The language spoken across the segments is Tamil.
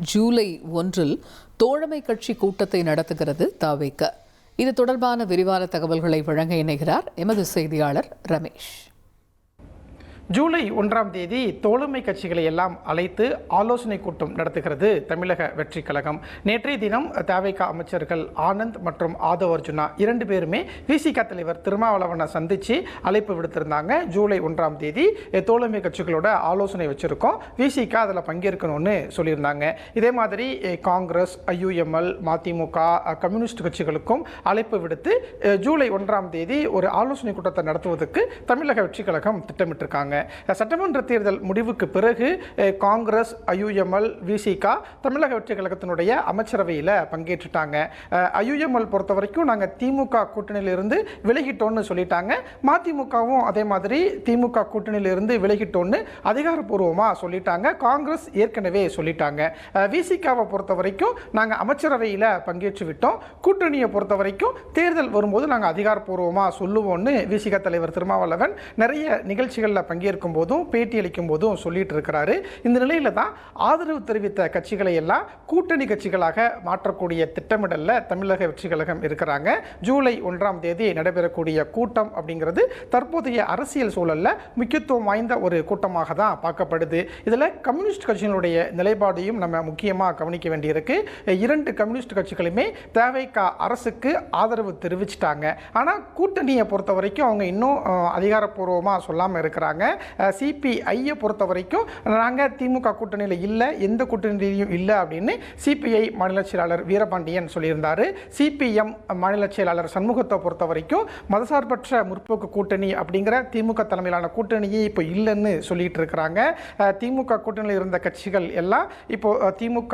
ஜூலை 1 தோழமை கட்சி கூட்டத்தை நடத்துகிறது தவிக. இது தொடர்பான விரிவான தகவல்களை வழங்க இணைகிறார் எமது செய்தியாளர் ரமேஷ். ஜூலை 1 தோழமை கட்சிகளை எல்லாம் அழைத்து ஆலோசனை கூட்டம் நடத்துகிறது தமிழக வெற்றி கழகம். நேற்றைய தினம் தவிக அமைச்சர்கள் ஆனந்த் மற்றும் ஆதவ் அர்ஜுனா 2 பேருமே விசிக தலைவர் திருமாவளவனை சந்தித்து அழைப்பு விடுத்திருந்தாங்க. ஜூலை 1 தோழமை கட்சிகளோட ஆலோசனை வச்சிருக்கோம், விசிக அதில் பங்கேற்கணும்னு சொல்லியிருந்தாங்க. இதே மாதிரி காங்கிரஸ், IUML, மதிமுக, கம்யூனிஸ்ட் கட்சிகளுக்கும் அழைப்பு விடுத்து ஜூலை 1 ஒரு ஆலோசனை கூட்டத்தை நடத்துவதற்கு தமிழக வெற்றி கழகம் திட்டமிட்டிருக்காங்க. சட்டமன்ற தேர்தல் முடிவுக்கு பிறகு காங்கிரஸ், IUML, விசிக தமிழக வெற்றி கழகத்தினுடைய அமைச்சரவையில் பங்கேற்றுட்டாங்க. IUML பொறுத்த வரைக்கும் நாங்கள் திமுக கூட்டணியிலிருந்து விலகிட்டோன்னு சொல்லிட்டாங்க. மதிமுகவும் அதே மாதிரி திமுக கூட்டணியிலிருந்து விலகிட்டோன்னு அதிகாரப்பூர்வமாக சொல்லிட்டாங்க. காங்கிரஸ் ஏற்கனவே சொல்லிட்டாங்க. விசிகாவை பொறுத்த வரைக்கும் நாங்கள் அமைச்சரவையில் பங்கேற்று விட்டோம், கூட்டணியை பொறுத்த வரைக்கும் தேர்தல் வரும்போது நாங்கள் அதிகாரப்பூர்வமாக சொல்லுவோம்னு விசிக தலைவர் திருமாவளவன் நிறைய நிகழ்ச்சிகளில் பங்கேற்கும் போதும் பேட்டி அளிக்கும் போதும் சொல்லிட்டு இருக்கிறாரு. இந்த நிலையில தான் ஆதரவு தெரிவித்த கட்சிகளை எல்லாம் கூட்டணி கட்சிகளாக மாற்றக்கூடிய திட்டமிடல்ல தமிழக வெற்றி கழகம் இருக்கிறாங்க. ஜூலை 1 நடைபெறக்கூடிய கூட்டம் அப்படிங்கிறது தற்போதைய அரசியல் சூழல்ல முக்கியத்துவம் வாய்ந்த ஒரு கூட்டமாக தான் பார்க்கப்படுது. இதில் கம்யூனிஸ்ட் கட்சிகளுடைய நிலைப்பாடையும் நம்ம முக்கியமாக கவனிக்க வேண்டியிருக்கு. 2 கம்யூனிஸ்ட் கட்சிகளுமே தவிக அரசுக்கு ஆதரவு தெரிவிச்சிட்டாங்க. ஆனால் கூட்டணியை பொறுத்த வரைக்கும் அவங்க இன்னும் அதிகாரப்பூர்வமாக சொல்லாமல் இருக்கிறாங்க. CPI பொறுத்த வரைக்கும் நாங்கள் திமுக கூட்டணியில் இல்லை, எந்த கூட்டணியிலையும் இல்லை அப்படின்னு CPI மாநில செயலாளர் வீரபாண்டியன் சொல்லியிருந்தார். CPM மாநில செயலாளர் சண்முகத்தை பொறுத்த வரைக்கும் மதசார்பற்ற முற்போக்கு கூட்டணி அப்படிங்கிற திமுக தலைமையிலான கூட்டணியே இப்போ இல்லைன்னு சொல்லிட்டு இருக்கிறாங்க. திமுக கூட்டணியில் இருந்த கட்சிகள் எல்லாம் இப்போ திமுக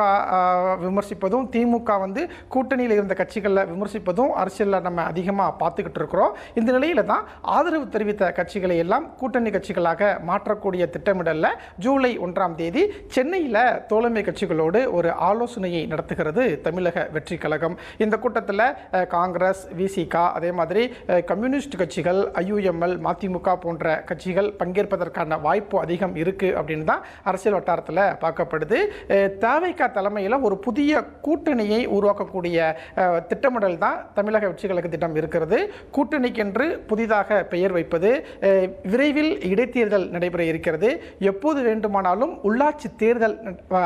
விமர்சிப்பதும், திமுக கூட்டணியில் இருந்த கட்சிகளில் விமர்சிப்பதும் அரசியலில் நம்ம அதிகமாக பார்த்துக்கிட்டு இருக்கிறோம். இந்த நிலையில தான் ஆதரவு தெரிவித்த கட்சிகளை எல்லாம் கூட்டணி கட்சிகளாக மாற்றக்கூடிய திட்டமிடல்ல ஜூலை 1 சென்னையில் தோழமை கட்சிகளோடு ஒரு ஆலோசனையை நடத்துகிறது தமிழக வெற்றி கழகம். இந்த கூட்டத்தில் காங்கிரஸ், விசிக, அதே மாதிரி கம்யூனிஸ்ட் கட்சிகள், IUML, மதிமுக போன்ற கட்சிகள் பங்கேற்பதற்கான வாய்ப்பு அதிகம் இருக்கு அப்படின்னு தான் அரசியல் வட்டாரத்தில் பார்க்கப்படுது. தவிக தலைமையில் ஒரு புதிய கூட்டணியை உருவாக்கக்கூடிய திட்டமிடல் தான் தமிழக வெற்றி கழக திட்டம் இருக்கிறது. கூட்டணிக்கென்று புதிதாக பெயர் வைப்பது, விரைவில் இடைத்தேர்தல் நடைபெற இருக்கிறது, எப்போது வேண்டுமானாலும் உள்ளாட்சி தேர்தல்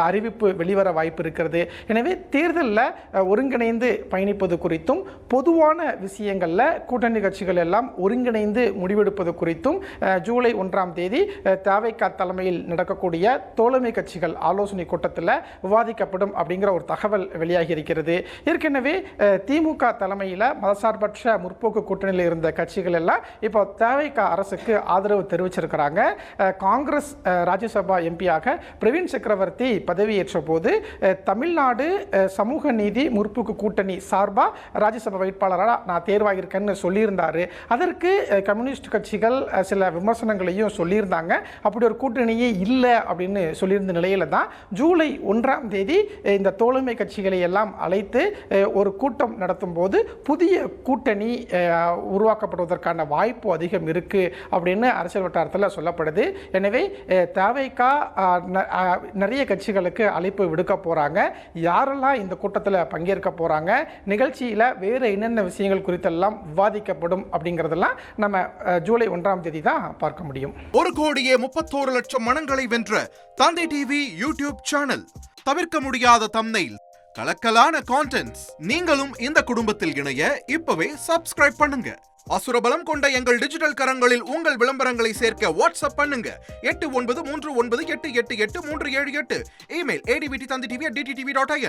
அறிவிப்பு வெளிவர வாய்ப்பு இருக்கிறது. எனவே தேர்தலில் ஒருங்கிணைந்து பயணிப்பது குறித்தும், பொதுவான விஷயங்களில் கூட்டணி கட்சிகள் எல்லாம் ஒருங்கிணைந்து முடிவெடுப்பது குறித்தும் ஜூலை 1 தவிக தலைமையில் நடக்கக்கூடிய தோழமை கட்சிகள் ஆலோசனை கூட்டத்தில் விவாதிக்கப்படும் அப்படிங்கிற ஒரு தகவல் வெளியாகி இருக்கிறது. ஏற்கனவே திமுக தலைமையில் மதசார்பற்ற முற்போக்கு கூட்டணியில் இருந்த கட்சிகள் எல்லாம் இப்போ தவிக அரசுக்கு ஆதரவு தெரிவிச்சிருக்கிறாங்க. காங்கிரஸ் ராஜ்யசபா எம்பியாக பிரவீன் சக்கரவர்த்தி பதவியேற்ற போது தமிழ்நாடு சமூக நீதி முற்போக்கு கூட்டணி சார்பாக ராஜ்யசபா வேட்பாளராக நான் தேர்வாகியிருக்கேன்னு சொல்லியிருந்தார். அதற்கு கம்யூனிஸ்ட் கட்சிகள் சில விமர்சனங்களையும் சொல்லியிருந்தாங்க. அப்படி ஒரு கூட்டணியே இல்லை அப்படின்னு சொல்லியிருந்த நிலையில தான் ஜூலை 1 இந்த தோழமை கட்சிகளை எல்லாம் அழைத்து ஒரு கூட்டம் நடத்தும் போது புதிய கூட்டணி உருவாக்கப்படுவதற்கான வாய்ப்பு அதிகம் இருக்கு அப்படின்னு அரசியல் வட்டாரத்தில் சொல்லப்படுது. எனவே தவிக நிறைய கட்சிகளுக்கு அழைப்பு விடுக்க போறாங்க. யாரெல்லாம் இந்த கூட்டத்தில் பங்கேற்க போறாங்க, நிகழ்ச்சியில் வேறு என்னென்ன விஷயங்கள் குறித்தெல்லாம் விவாதிக்கப்படும் அப்படிங்கிறதெல்லாம் நம்ம ஜூலை 1 தான் பார்க்க முடியும். 1,31,00,000 மனங்களை வென்ற தந்தை டிவி யூடியூப் சேனல். தவிர்க்க முடியாத தம்ப்நெயில், கலக்கலான கான்டென்ட்ஸ். நீங்களும் இந்த குடும்பத்தில் இணைய இப்பவே சப்ஸ்கிரைப் பண்ணுங்க. அசுரபலம் கொண்ட எங்கள் டிஜிட்டல் கரங்களில் உங்கள் விளம்பரங்களை சேர்க்க வாட்ஸ்அப் பண்ணுங்க. 8939888838. Email advttv@dttv.in.